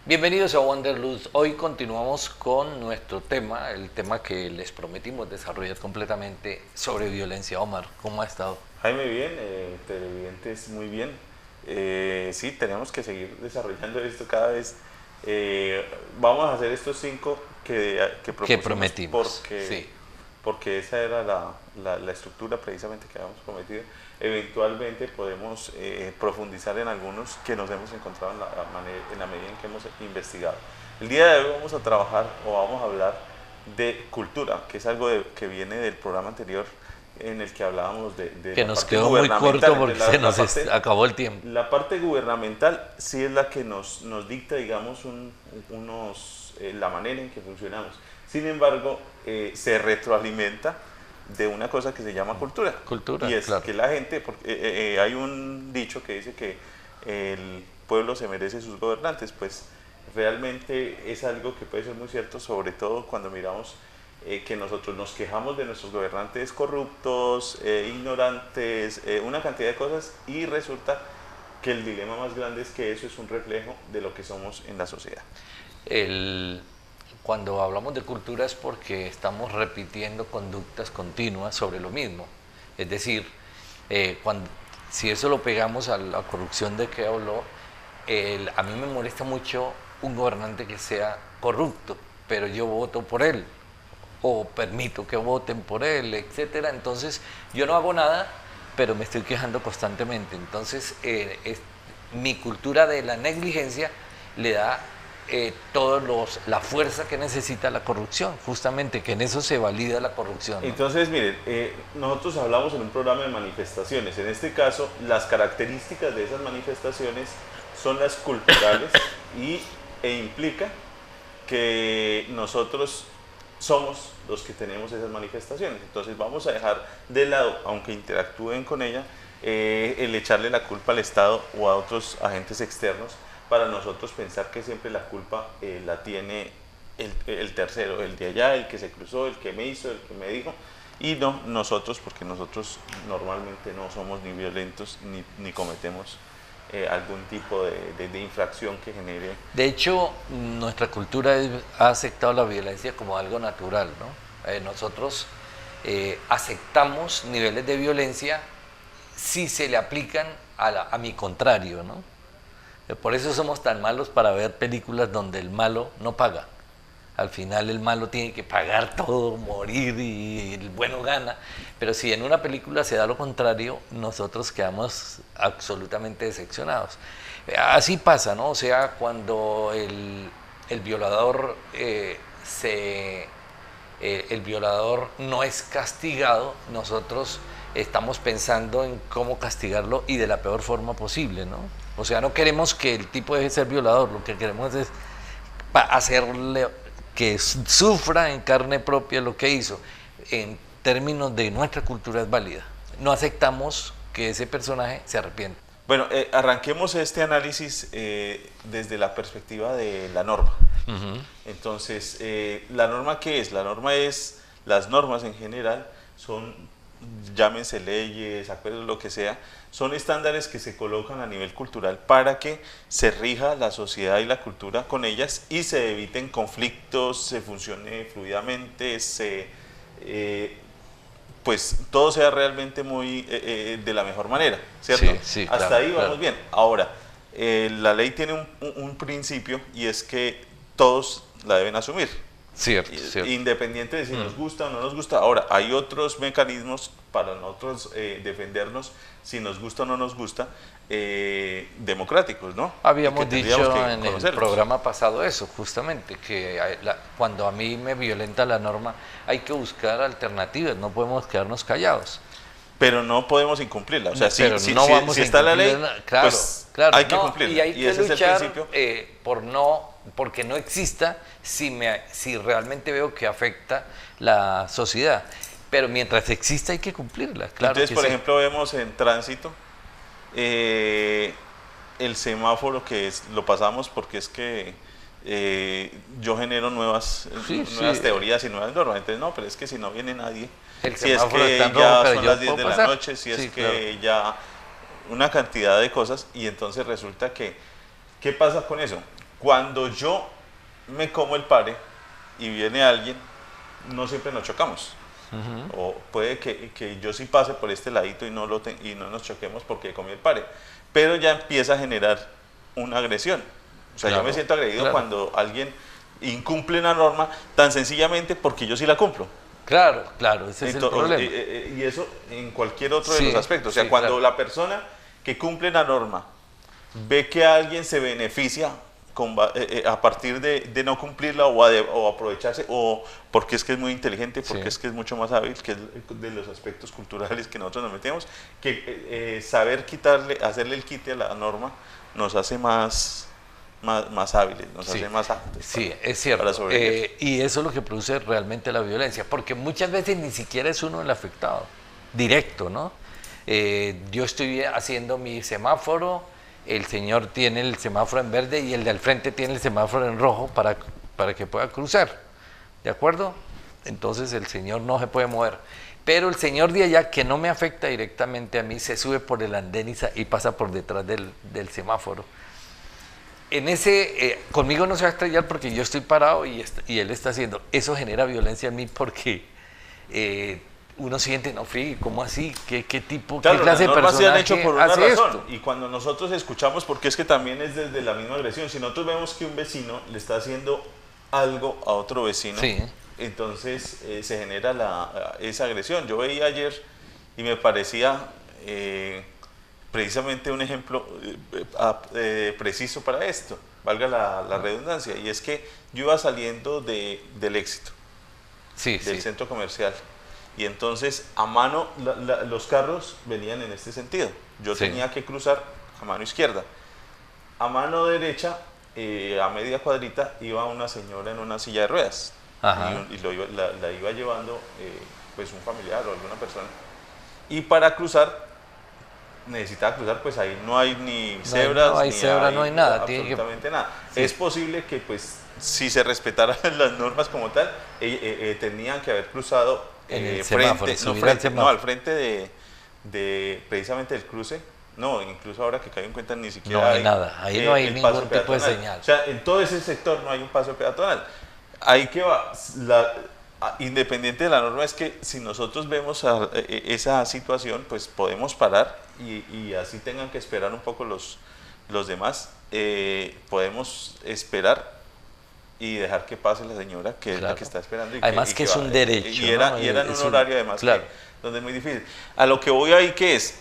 Bienvenidos a Wanderlust. Hoy continuamos con nuestro tema, el tema que les prometimos desarrollar completamente sobre violencia. Omar, ¿cómo ha estado? Jaime, bien, televidentes, muy bien. Sí, tenemos que seguir desarrollando esto cada vez. Vamos a hacer estos 5 que ¿Qué propusimos prometimos? Sí. porque esa era la estructura precisamente que habíamos prometido. Eventualmente podemos profundizar en algunos que nos hemos encontrado en la medida en que hemos investigado. El día de hoy vamos a trabajar o vamos a hablar de cultura, que es algo que viene del programa anterior en el que hablábamos de Que la nos parte quedó muy gubernamental. corto porque se nos acabó el tiempo. La parte gubernamental sí es la que nos dicta, digamos, la manera en que funcionamos. Sin embargo, se retroalimenta de una cosa que se llama cultura. Cultura, Y es claro. que la gente, porque hay un dicho que dice que el pueblo se merece sus gobernantes, pues realmente es algo que puede ser muy cierto, sobre todo cuando miramos que nosotros nos quejamos de nuestros gobernantes corruptos, ignorantes, una cantidad de cosas, y resulta que el dilema más grande es que eso es un reflejo de lo que somos en la sociedad. Cuando hablamos de cultura es porque estamos repitiendo conductas continuas sobre lo mismo. Es decir, si eso lo pegamos a la corrupción de que habló, a mí me molesta mucho un gobernante que sea corrupto, pero yo voto por él o permito que voten por él, etcétera. Entonces yo no hago nada, pero me estoy quejando constantemente. Entonces mi cultura de la negligencia le da la fuerza que necesita la corrupción, justamente que en eso se valida la corrupción, ¿no? Entonces, miren, nosotros hablamos en un programa de manifestaciones. En este caso, las características de esas manifestaciones son las culturales e implica que nosotros somos los que tenemos esas manifestaciones. Entonces vamos a dejar de lado, aunque interactúen con ella, el echarle la culpa al Estado o a otros agentes externos, para nosotros pensar que siempre la culpa la tiene el tercero, el de allá, el que se cruzó, el que me hizo, el que me dijo, y no nosotros, porque nosotros normalmente no somos ni violentos ni cometemos algún tipo de infracción que genere. De hecho, nuestra cultura ha aceptado la violencia como algo natural, ¿no? Nosotros aceptamos niveles de violencia si se le aplican a mi contrario, ¿no? Por eso somos tan malos para ver películas donde el malo no paga. Al final el malo tiene que pagar todo, morir, y el bueno gana. Pero si en una película se da lo contrario, nosotros quedamos absolutamente decepcionados. Así pasa, ¿no? O sea, cuando el violador el violador no es castigado, nosotros estamos pensando en cómo castigarlo y de la peor forma posible, ¿no? O sea, no queremos que el tipo deje de ser violador, lo que queremos es hacerle que sufra en carne propia lo que hizo. En términos de nuestra cultura es válida. No aceptamos que ese personaje se arrepienta. Bueno, arranquemos este análisis desde la perspectiva de la norma. Entonces, ¿la norma qué es? La norma es, las normas en general son, llámense leyes, acuerdos, lo que sea, son estándares que se colocan a nivel cultural para que se rija la sociedad y la cultura con ellas y se eviten conflictos, se funcione fluidamente, pues todo sea realmente muy de la mejor manera, ¿cierto? Sí, sí, Hasta claro, ahí vamos claro. bien. Ahora, la ley tiene un principio, y es que todos la deben asumir, Cierto, cierto. independiente de si nos gusta o no nos gusta. Ahora, hay otros mecanismos para nosotros defendernos, si nos gusta o no nos gusta, democráticos, ¿no? Habíamos dicho que en el programa pasado eso, justamente, que cuando a mí me violenta la norma hay que buscar alternativas, no podemos quedarnos callados. Pero no podemos incumplirla. O sea, si está la ley, claro, pues claro, hay que no, cumplirla. y hay que ese luchar es el principio. porque no exista si realmente veo que afecta la sociedad. Pero mientras exista hay que cumplirla, claro. Entonces, que por sí. ejemplo, vemos en tránsito el semáforo lo pasamos porque es que yo genero nuevas teorías y nuevas normas. Entonces, no, pero es que si no viene nadie, si es que ya son las 10 de la noche, si es que ya una cantidad de cosas, y entonces resulta que, ¿qué pasa con eso? Cuando yo me como el pare y viene alguien, no siempre nos chocamos. O puede que yo sí pase por este ladito y y no nos choquemos porque comí el pare. Pero ya empieza a generar una agresión. O sea, Claro, yo me siento agredido claro. cuando alguien incumple una norma tan sencillamente porque yo sí la cumplo. Claro, claro, ese es el problema. Y eso en cualquier otro de Sí, los aspectos. O sea, sí, cuando claro. la persona que cumple la norma ve que alguien se beneficia a partir de no cumplirla o aprovecharse, o porque es que es muy inteligente, porque Sí. es que es mucho más hábil, que es de los aspectos culturales que nosotros nos metemos, que saber hacerle el quite a la norma nos hace más hábiles, nos Sí, hace más aptos sí, es para cierto. sobrevivir. Y eso es lo que produce realmente la violencia, porque muchas veces ni siquiera es uno el afectado, directo, ¿no? Yo estoy haciendo mi semáforo, el señor tiene el semáforo en verde y el de al frente tiene el semáforo en rojo para que pueda cruzar, ¿de acuerdo? Entonces el señor no se puede mover. Pero el señor de allá, que no me afecta directamente a mí, se sube por el andén y pasa por detrás del semáforo. En ese, conmigo no se va a estrellar porque yo estoy parado y él está haciendo. Eso genera violencia en mí porque uno siente, no, frío, ¿cómo así? ¿Qué tipo, Claro, qué las clase de normas se han hecho personaje por una hace razón. esto? Y cuando nosotros escuchamos, porque es que también es desde la misma agresión, si nosotros vemos que un vecino le está haciendo algo a otro vecino, Sí. entonces se genera esa agresión. Yo veía ayer y me parecía precisamente un ejemplo preciso para esto, valga la redundancia, y es que yo iba saliendo del Éxito, Sí, del sí. centro comercial. Y entonces a mano, los carros venían en este sentido. Yo Sí. tenía que cruzar a mano izquierda. A mano derecha, a media cuadrita, iba una señora en una silla de ruedas. Ajá. Y la iba llevando pues un familiar o alguna persona. Y para cruzar, necesitaba cruzar, pues ahí no hay ni cebras, no hay cebra, no hay nada, tiene que- absolutamente nada. Sí. Es posible que pues si se respetaran las normas como tal, tenían que haber cruzado En el semáforo, subir al semáforo. al frente de precisamente del cruce. No, incluso ahora que caigo en cuenta ni siquiera No hay nada, ahí no hay el ningún paso tipo de peatonal. señal. O sea, en todo ese sector no hay un paso peatonal. Ahí que va, independiente de la norma, es que si nosotros vemos esa situación, pues podemos parar y así tengan que esperar un poco los demás, podemos esperar y dejar que pase la señora, que es la Claro. que está esperando. Además que es un derecho, Y era, ¿no? y era en Es un horario además claro. donde es muy difícil. A lo que voy ahí, que es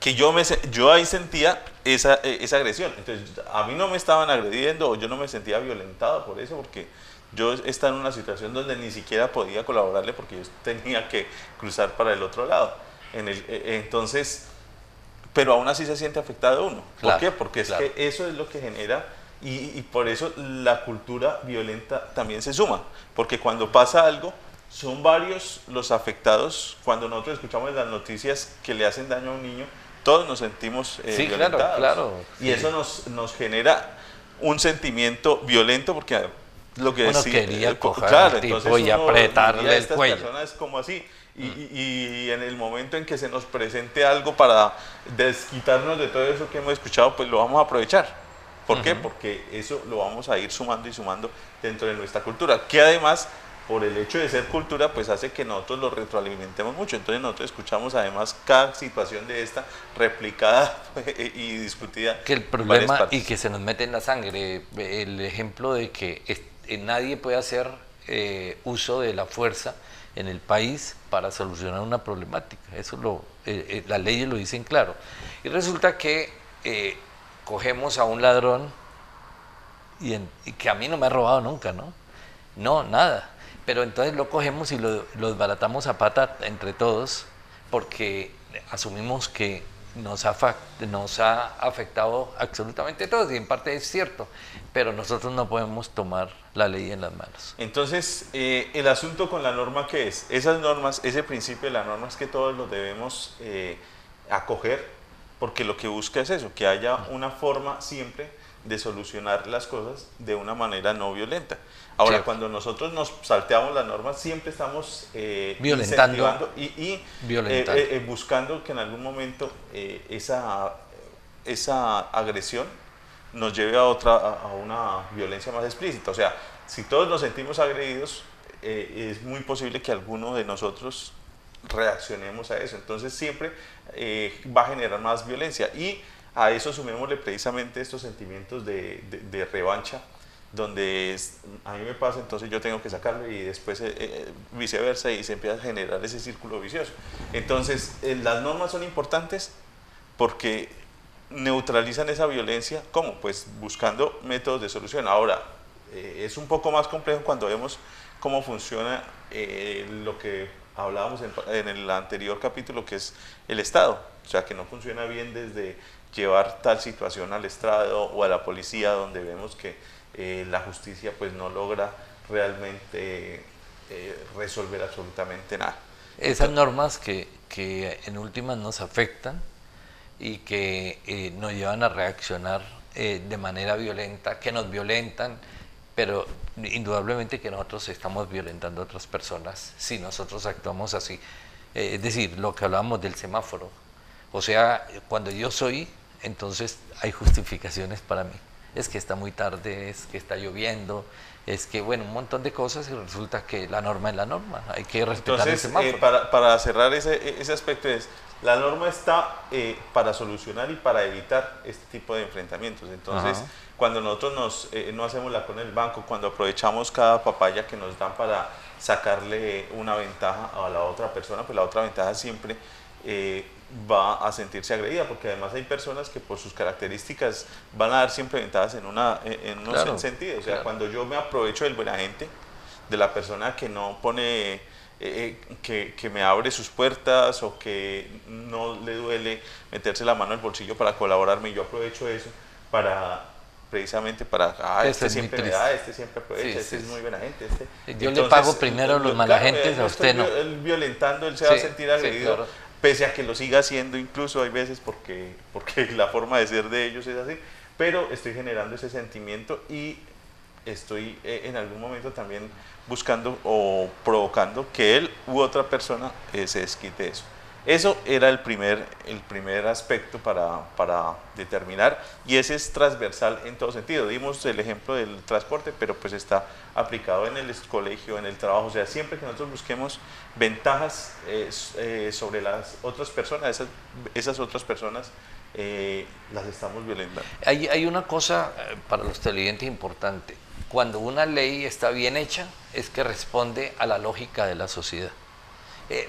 que yo ahí sentía esa agresión. Entonces, a mí no me estaban agrediendo o yo no me sentía violentado por eso, porque yo estaba en una situación donde ni siquiera podía colaborarle porque yo tenía que cruzar para el otro lado. Entonces, pero aún así se siente afectado uno. Claro, ¿Por qué? Porque claro. es que eso es lo que genera y por eso la cultura violenta también se suma. Porque cuando pasa algo, son varios los afectados. Cuando nosotros escuchamos las noticias que le hacen daño a un niño, todos nos sentimos Sí, claro, violentados. claro, Y sí. eso nos genera un sentimiento violento porque lo que Uno decía, quería coger claro, al tipo entonces y uno apretarle diría, el estas cuello. personas como así. Y en el momento en que se nos presente algo para desquitarnos de todo eso que hemos escuchado, pues lo vamos a aprovechar. ¿Por qué? Porque eso lo vamos a ir sumando y sumando dentro de nuestra cultura, que además, por el hecho de ser cultura, pues hace que nosotros lo retroalimentemos mucho. Entonces nosotros escuchamos además cada situación de esta replicada y discutida Que el en varias problema partes. y que se nos mete en la sangre, el ejemplo de que nadie puede hacer uso de la fuerza en el país para solucionar una problemática. Eso las leyes lo dicen claro. Y resulta que cogemos a un ladrón y que a mí no me ha robado nunca, ¿no? No, nada. Pero entonces lo cogemos y lo desbaratamos a pata entre todos porque asumimos que nos ha afectado absolutamente a todos y en parte es cierto, pero nosotros no podemos tomar la ley en las manos. Entonces, el asunto con la norma, ¿qué es? Esas normas, ese principio de la norma es que todos los debemos acoger, porque lo que busca es eso, que haya una forma siempre de solucionar las cosas de una manera no violenta. Ahora, Claro. Cuando nosotros nos salteamos las normas, siempre estamos Violentando. incentivando y Violentando. buscando que en algún momento esa agresión nos lleve a una violencia más explícita. O sea, si todos nos sentimos agredidos, es muy posible que alguno de nosotros reaccionemos a eso. Entonces siempre va a generar más violencia y a eso sumémosle precisamente estos sentimientos de revancha, donde a mí me pasa, entonces yo tengo que sacarlo y después viceversa y se empieza a generar ese círculo vicioso. Entonces las normas son importantes porque neutralizan esa violencia. ¿Cómo? Pues buscando métodos de solución. Ahora, es un poco más complejo cuando vemos cómo funciona lo que hablábamos en el anterior capítulo, que es el Estado. O sea, que no funciona bien desde llevar tal situación al estrado o a la policía, donde vemos que la justicia pues no logra realmente resolver absolutamente nada. Esas normas que en últimas nos afectan y que nos llevan a reaccionar de manera violenta, que nos violentan, pero indudablemente que nosotros estamos violentando a otras personas si nosotros actuamos así. Es decir, lo que hablábamos del semáforo. O sea, cuando yo soy, entonces hay justificaciones para mí. Es que está muy tarde, es que está lloviendo, es que, bueno, un montón de cosas y resulta que la norma es la norma. Hay que respetar el semáforo. Para cerrar ese aspecto la norma está para solucionar y para evitar este tipo de enfrentamientos. Entonces, ajá, cuando nosotros no hacemos la con el banco, cuando aprovechamos cada papaya que nos dan para sacarle una ventaja a la otra persona, pues la otra ventaja siempre va a sentirse agredida, porque además hay personas que por sus características van a dar siempre ventajas en unos claro, sentidos. O sea, claro, cuando yo me aprovecho del buena gente, de la persona que no pone, que me abre sus puertas o que no le duele meterse la mano en el bolsillo para colaborarme, y yo aprovecho eso para precisamente para, este siempre me da, este siempre aprovecha, este es muy buena gente. Yo entonces, le pago primero a los mala gentes, a usted no. Él violentando, él se va a sentir agredido, claro, pese a que lo siga haciendo, incluso hay veces porque la forma de ser de ellos es así, pero estoy generando ese sentimiento y estoy en algún momento también buscando o provocando que él u otra persona se desquite de eso. Eso era el primer aspecto para determinar, y ese es transversal en todo sentido. Dimos el ejemplo del transporte, pero pues está aplicado en el colegio, en el trabajo. O sea, siempre que nosotros busquemos ventajas sobre las otras personas, esas otras personas las estamos violentando. Hay una cosa para los televidentes importante. Cuando una ley está bien hecha, es que responde a la lógica de la sociedad.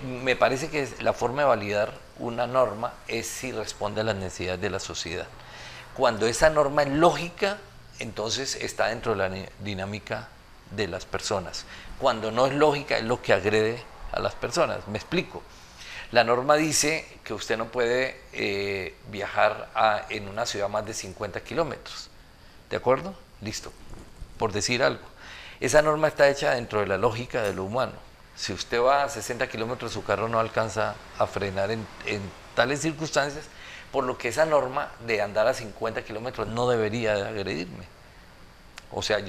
Me parece que la forma de validar una norma es si responde a las necesidades de la sociedad. Cuando esa norma es lógica, entonces está dentro de la dinámica de las personas. Cuando no es lógica, es lo que agrede a las personas. Me explico. La norma dice que usted no puede viajar en una ciudad más de 50 kilómetros. ¿De acuerdo? Listo. Por decir algo. Esa norma está hecha dentro de la lógica de lo humano. Si usted va a 60 kilómetros, su carro no alcanza a frenar en tales circunstancias, por lo que esa norma de andar a 50 kilómetros no debería de agredirme. O sea,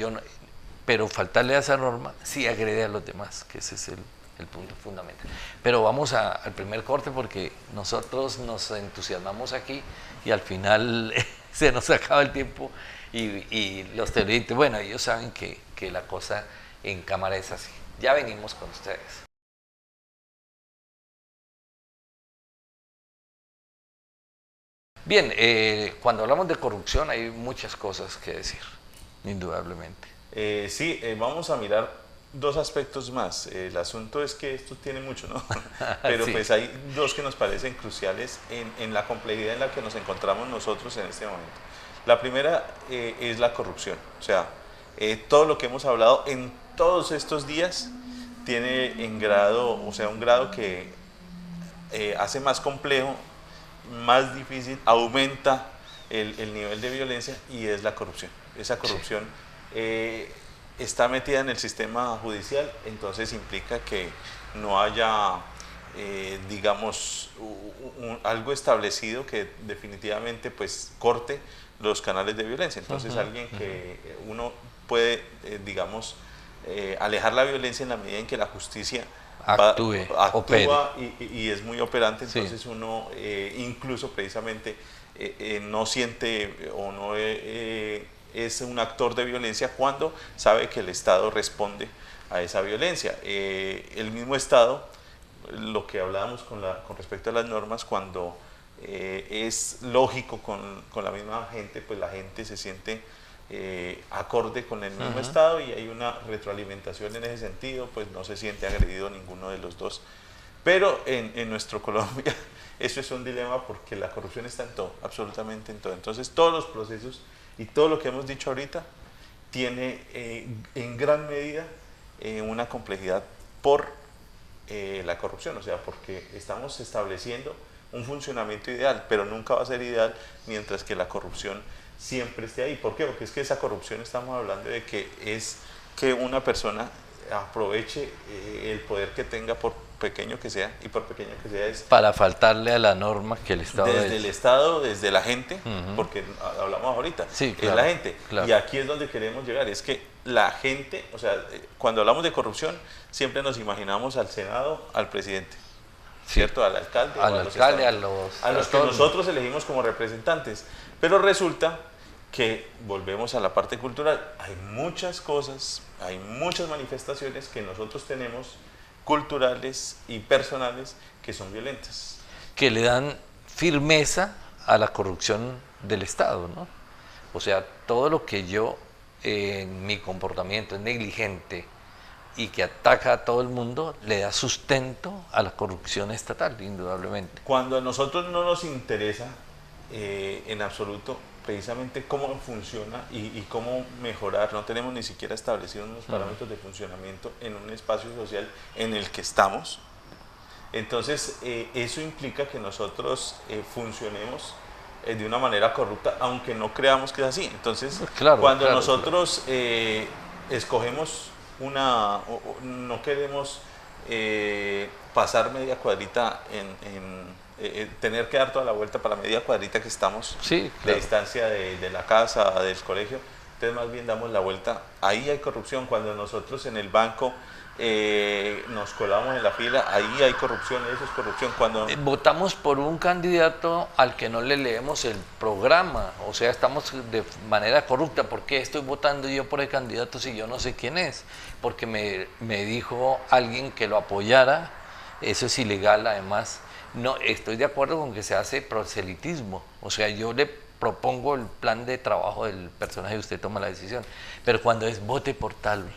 pero faltarle a esa norma sí agrede a los demás, que ese es el punto fundamental. Pero vamos al primer corte, porque nosotros nos entusiasmamos aquí y al final se nos acaba el tiempo y los televidentes, bueno, ellos saben que la cosa en cámara es así. Ya venimos con ustedes. Bien, cuando hablamos de corrupción hay muchas cosas que decir, indudablemente. Sí, vamos a mirar dos aspectos más. El asunto es que esto tiene mucho, ¿no? Pero sí, pues hay dos que nos parecen cruciales en la complejidad en la que nos encontramos nosotros en este momento. La primera es la corrupción. O sea, todo lo que hemos hablado en todos estos días tiene un grado que hace más complejo, más difícil, aumenta el nivel de violencia, y es la corrupción. Esa corrupción está metida en el sistema judicial, entonces implica que no haya, digamos, algo establecido que definitivamente pues corte los canales de violencia. Entonces alguien que uno puede, digamos, alejar la violencia en la medida en que la justicia actúa y es muy operante. Entonces sí, uno incluso precisamente no siente o no es un actor de violencia cuando sabe que el Estado responde a esa violencia. El mismo Estado, lo que hablábamos con respecto a las normas, cuando es lógico con la misma gente, pues la gente se siente acorde con el mismo Estado y hay una retroalimentación en ese sentido, pues no se siente agredido ninguno de los dos. Pero en nuestro Colombia eso es un dilema porque la corrupción está en todo, absolutamente en todo. Entonces todos los procesos y todo lo que hemos dicho ahorita tiene en gran medida una complejidad por la corrupción, o sea, porque estamos estableciendo un funcionamiento ideal, pero nunca va a ser ideal mientras que la corrupción siempre esté ahí. ¿Por qué? Porque es que esa corrupción estamos hablando de que es que una persona aproveche el poder que tenga, por pequeño que sea, y por pequeño que sea es para faltarle a la norma que el Estado desde el Estado, desde la gente, porque hablamos ahorita, sí, claro, es la gente, claro. Y aquí es donde queremos llegar, es que la gente, o sea, cuando hablamos de corrupción, siempre nos imaginamos al Senado, al presidente, sí, ¿cierto? Al alcalde, a los que nosotros elegimos como representantes, pero resulta que volvemos a la parte cultural, hay muchas cosas, hay muchas manifestaciones que nosotros tenemos culturales y personales que son violentas. Que le dan firmeza a la corrupción del Estado, ¿no? O sea, todo lo que yo en mi comportamiento es negligente y que ataca a todo el mundo, le da sustento a la corrupción estatal, indudablemente. Cuando a nosotros no nos interesa en absoluto precisamente cómo funciona y cómo mejorar, no tenemos ni siquiera establecidos unos parámetros de funcionamiento en un espacio social en el que estamos, entonces eso implica que nosotros funcionemos de una manera corrupta, aunque no creamos que es así. Entonces, claro, cuando nosotros escogemos no queremos pasar media cuadrita tener que dar toda la vuelta para la media cuadrita que estamos, sí, claro, de distancia de la casa, del colegio, entonces más bien damos la vuelta. Ahí hay corrupción. Cuando nosotros en el banco nos colamos en la fila, ahí hay corrupción, eso es corrupción. Cuando votamos por un candidato al que no le leemos el programa, o sea, estamos de manera corrupta. ¿Por qué estoy votando yo por el candidato si yo no sé quién es? Porque me dijo alguien que lo apoyara, eso es ilegal además. No, estoy de acuerdo con que se hace proselitismo, o sea, yo le propongo el plan de trabajo del personaje y usted toma la decisión, pero cuando es vote por tal,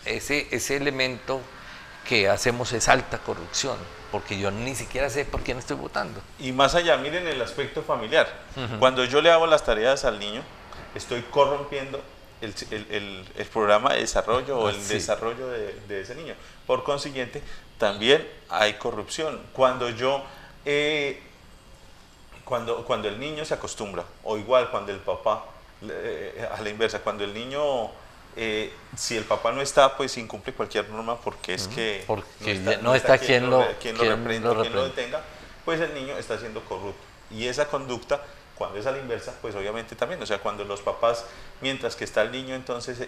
ese elemento que hacemos es alta corrupción, porque yo ni siquiera sé por quién estoy votando. Y más allá, miren el aspecto familiar, cuando yo le hago las tareas al niño, estoy corrompiendo el programa de desarrollo o el desarrollo de ese niño, por consiguiente, también hay corrupción. Cuando yo cuando el niño se acostumbra, o igual cuando el papá, a la inversa, cuando el niño, si el papá no está, pues incumple cualquier norma porque es que no está quien lo reprenda, quien lo detenga, pues el niño está siendo corrupto. Y esa conducta, cuando es a la inversa, pues obviamente también, o sea, cuando los papás, mientras que está el niño, entonces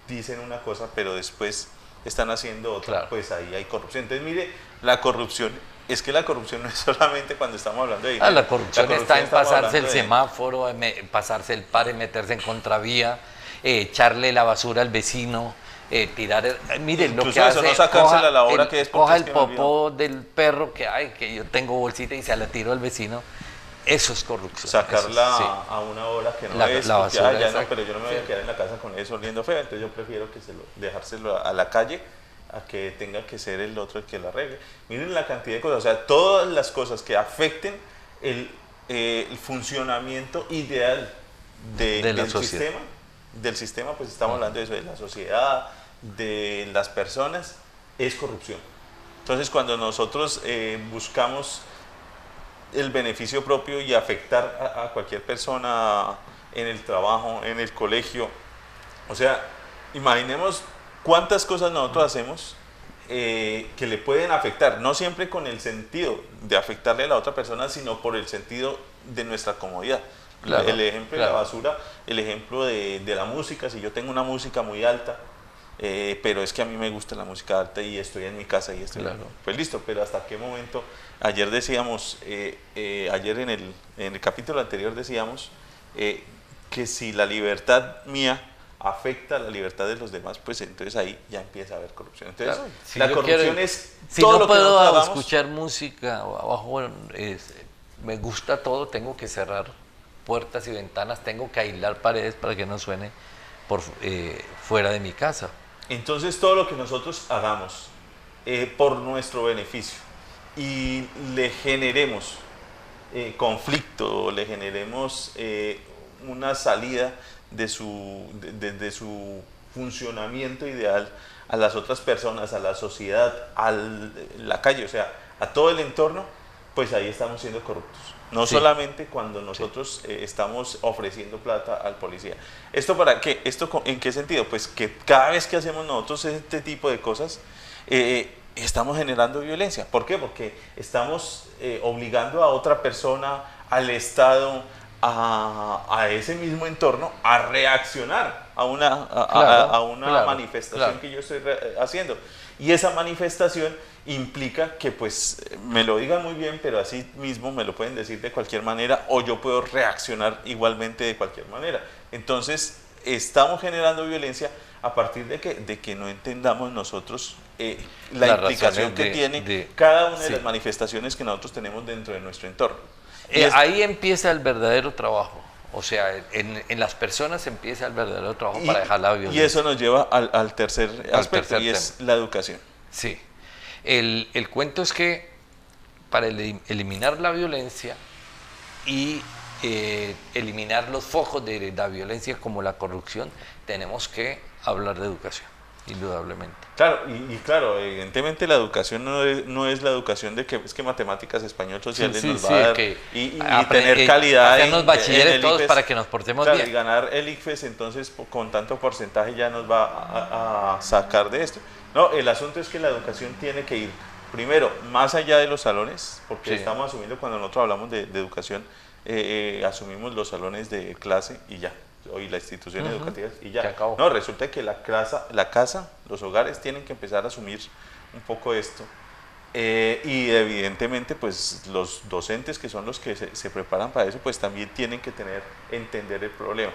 dicen una cosa, pero después están haciendo otra, claro, pues ahí hay corrupción. Entonces mire, la corrupción, es que la corrupción no es solamente cuando estamos hablando de dinero. La corrupción está en pasarse el semáforo, pasarse el par, meterse en contravía, echarle la basura al vecino, tirar, miren lo que hace, eso, no sacársela a la hora que es, coja el popó del perro que yo tengo bolsita y se la tiro al vecino. Eso es corrupción. Sacarla a una hora que no es, la basura, ya no, pero yo no me voy a quedar en la casa con eso oliendo feo, entonces yo prefiero dejárselo a la calle a que tenga que ser el otro el que lo arregle. Miren la cantidad de cosas, o sea, todas las cosas que afecten el funcionamiento ideal del sistema, pues estamos hablando de eso, de la sociedad, de las personas, es corrupción. Entonces, cuando nosotros buscamos el beneficio propio y afectar a cualquier persona en el trabajo, en el colegio, o sea, imaginemos cuántas cosas nosotros hacemos que le pueden afectar, no siempre con el sentido de afectarle a la otra persona, sino por el sentido de nuestra comodidad. Claro, el ejemplo de la basura, el ejemplo de la música, si yo tengo una música muy alta pero es que a mí me gusta la música alta y estoy en mi casa y estoy... Claro. Pues listo, pero ¿hasta qué momento? Ayer decíamos, ayer en el capítulo anterior decíamos que si la libertad mía afecta la libertad de los demás, pues entonces ahí ya empieza a haber corrupción. Entonces, Claro, si la yo corrupción quiero- es Si todo no lo que nosotros puedo hagamos. escuchar música o abajo, me gusta todo, tengo que cerrar puertas y ventanas, tengo que aislar paredes para que no suene fuera de mi casa. Entonces, todo lo que nosotros hagamos por nuestro beneficio y le generemos conflicto, le generemos una salida de su funcionamiento ideal a las otras personas, a la sociedad, a la calle, o sea, a todo el entorno, pues ahí estamos siendo corruptos. No Sí. solamente cuando nosotros estamos ofreciendo plata al policía. ¿Esto para qué? ¿En qué sentido? Pues que cada vez que hacemos nosotros este tipo de cosas, estamos generando violencia. ¿Por qué? Porque estamos obligando a otra persona, al Estado, a ese mismo entorno, a reaccionar a una, Claro, manifestación claro. que yo estoy haciendo. Y esa manifestación implica que pues me lo digan muy bien, pero así mismo me lo pueden decir de cualquier manera o yo puedo reaccionar igualmente de cualquier manera. Entonces estamos generando violencia a partir de que no entendamos nosotros la Las implicación razones que tiene de- cada una de sí. las manifestaciones que nosotros tenemos dentro de nuestro entorno. Y Ahí empieza el verdadero trabajo. O sea, en las personas empieza el verdadero trabajo para dejar la violencia. y eso nos lleva al tercer aspecto, tercer y es la educación. Sí. El cuento es que para eliminar la violencia y eliminar los focos de la violencia como la corrupción, tenemos que hablar de educación, indudablemente. Claro, y claro, evidentemente la educación no es la educación de que es que matemáticas, español, sociales nos va a dar y tener calidad hacernos bachilleres el todos ICFES, para que nos portemos claro, bien. y ganar el ICFES, entonces con tanto porcentaje ya nos va a sacar de esto. No, el asunto es que la educación tiene que ir primero más allá de los salones, porque Sí. estamos asumiendo cuando nosotros hablamos de educación, asumimos los salones de clase y ya, y las instituciones educativas y ya. Se acabó. No, resulta que la casa, los hogares tienen que empezar a asumir un poco esto. Y evidentemente pues los docentes que son los que se preparan para eso pues también tienen que entender el problema.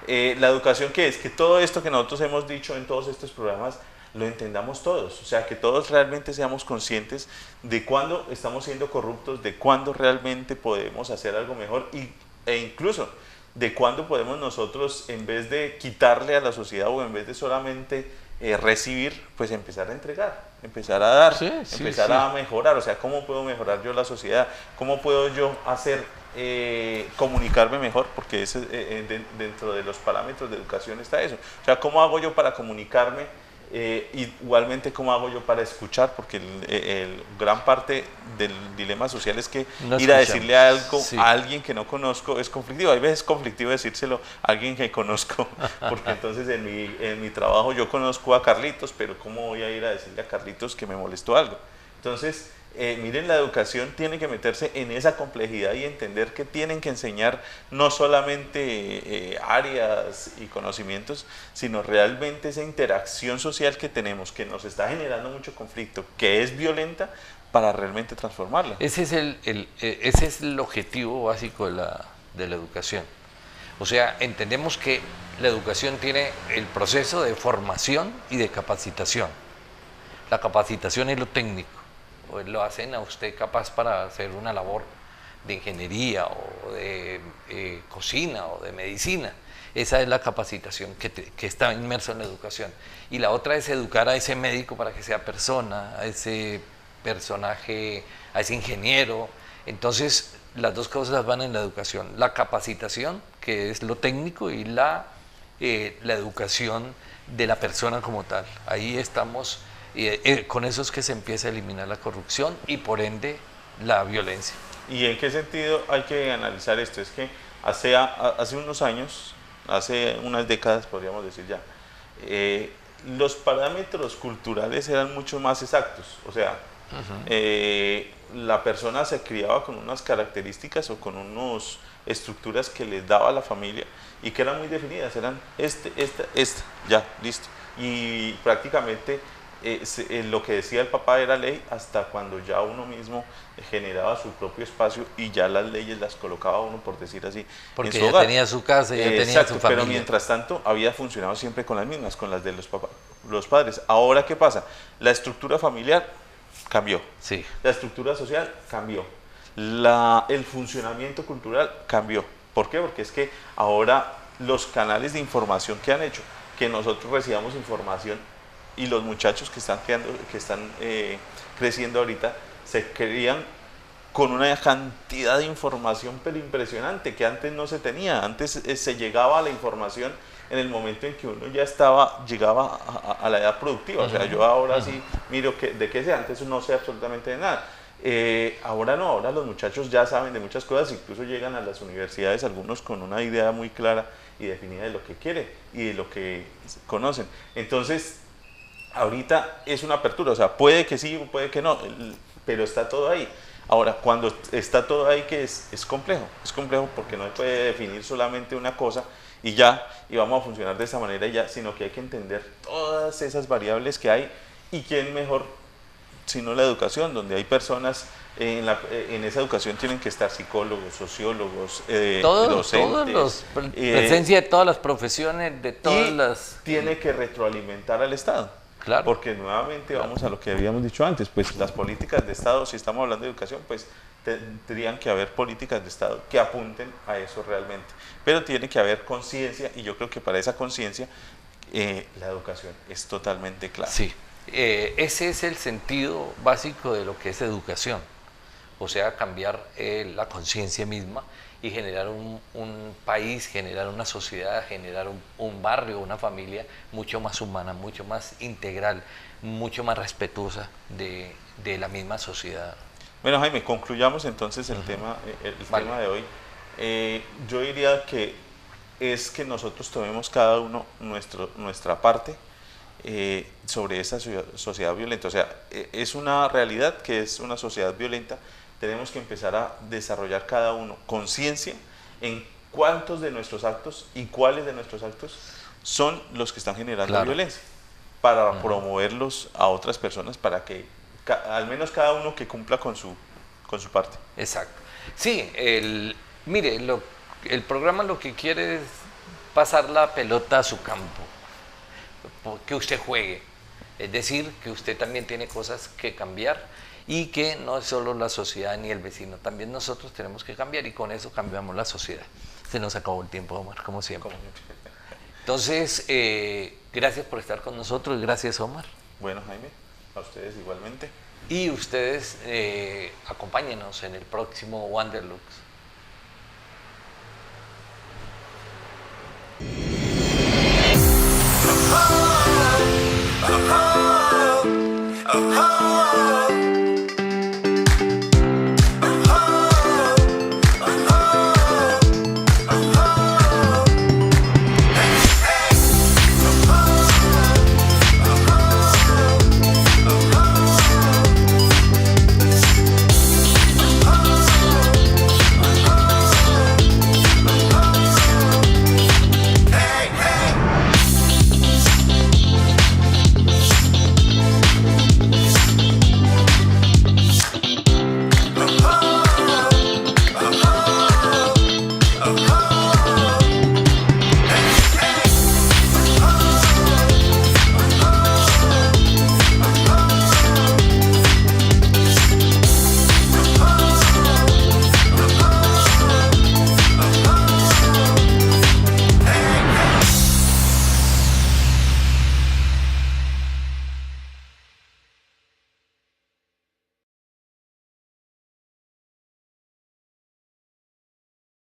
La educación, ¿qué es? Que todo esto que nosotros hemos dicho en todos estos programas lo entendamos todos, o sea, que todos realmente seamos conscientes de cuándo estamos siendo corruptos, de cuándo realmente podemos hacer algo mejor e incluso de cuándo podemos nosotros, en vez de quitarle a la sociedad o en vez de solamente recibir, pues empezar a entregar, empezar a dar, empezar a mejorar. O sea, ¿cómo puedo mejorar yo la sociedad? ¿Cómo puedo yo hacer, comunicarme mejor? Porque dentro de los parámetros de educación está eso. O sea, ¿cómo hago yo para comunicarme? Igualmente, ¿cómo hago yo para escuchar? Porque gran parte del dilema social es que ir a decirle algo a alguien que no conozco es conflictivo. Hay veces es conflictivo decírselo a alguien que conozco, porque entonces en mi trabajo yo conozco a Carlitos, pero ¿cómo voy a ir a decirle a Carlitos que me molestó algo? Entonces, miren, la educación tiene que meterse en esa complejidad y entender que tienen que enseñar no solamente áreas y conocimientos, sino realmente esa interacción social que tenemos, que nos está generando mucho conflicto, que es violenta, para realmente transformarla. Ese es el objetivo básico de la educación. O sea, entendemos que la educación tiene el proceso de formación y de capacitación. La capacitación es lo técnico. Pues lo hacen a usted capaz para hacer una labor de ingeniería o de cocina o de medicina. Esa es la capacitación que está inmerso en la educación. Y la otra es educar a ese médico para que sea persona, a ese personaje, a ese ingeniero. Entonces, las dos cosas van en la educación. La capacitación, que es lo técnico, y la educación de la persona como tal. Ahí estamos. Con eso es que se empieza a eliminar la corrupción y por ende la violencia. ¿Y en qué sentido hay que analizar esto? Es que hace unos años, hace unas décadas podríamos decir ya, los parámetros culturales eran mucho más exactos. O sea, la persona se criaba con unas características o con unos estructuras que les daba la familia y que eran muy definidas, eran esta, ya, listo. Y prácticamente lo que decía el papá era ley hasta cuando ya uno mismo generaba su propio espacio y ya las leyes las colocaba uno, por decir así, porque en su ya hogar. tenía su casa, ya tenía Exacto, su familia. pero mientras tanto había funcionado siempre con las mismas, con las de los padres. Ahora, ¿qué pasa? La estructura familiar cambió, Sí. la estructura social cambió, el funcionamiento cultural cambió. ¿Por qué? Porque es que ahora los canales de información que han hecho que nosotros recibamos información y los muchachos que están creciendo ahorita se crían con una cantidad de información pero impresionante que antes no se tenía. Antes se llegaba a la información en el momento en que uno ya llegaba a la edad productiva. O sea, yo ahora sí miro de qué sé, antes no sé absolutamente de nada. Ahora no, ahora los muchachos ya saben de muchas cosas, incluso llegan a las universidades algunos con una idea muy clara y definida de lo que quieren y de lo que conocen. Entonces, ahorita es una apertura, o sea, puede que sí, puede que no, pero está todo ahí. Ahora, cuando está todo ahí, que es complejo porque no se puede definir solamente una cosa y ya, y vamos a funcionar de esa manera y ya, sino que hay que entender todas esas variables que hay y quién mejor sino la educación, donde hay personas, en esa educación tienen que estar psicólogos, sociólogos, docentes. Presencia de todas las profesiones, de todas las... Tiene que retroalimentar al Estado. Claro. Porque nuevamente vamos a lo que habíamos dicho antes, pues las políticas de Estado, si estamos hablando de educación, pues tendrían que haber políticas de Estado que apunten a eso realmente. Pero tiene que haber conciencia y yo creo que para esa conciencia la educación es totalmente clave. Sí. Ese es el sentido básico de lo que es educación, o sea, cambiar la conciencia misma y generar un país, generar una sociedad, generar un barrio, una familia mucho más humana, mucho más integral, mucho más respetuosa de la misma sociedad. Bueno, Jaime, concluyamos entonces el tema de hoy. Yo diría que es que nosotros tomemos cada uno nuestra parte sobre esa sociedad violenta. O sea, es una realidad que es una sociedad violenta. Tenemos que empezar a desarrollar cada uno conciencia en cuántos de nuestros actos y cuáles de nuestros actos son los que están generando violencia, para promoverlos a otras personas, para que al menos cada uno que cumpla con su parte. Exacto. Sí, mire, el programa lo que quiere es pasar la pelota a su campo, que usted juegue, es decir, que usted también tiene cosas que cambiar y que no es solo la sociedad ni el vecino, también nosotros tenemos que cambiar y con eso cambiamos la sociedad. Se nos acabó el tiempo, Omar, como siempre. Entonces, gracias por estar con nosotros, gracias, Omar. Bueno, Jaime, a ustedes igualmente. Y ustedes acompáñenos en el próximo Wanderlux. Oh, oh, oh, oh.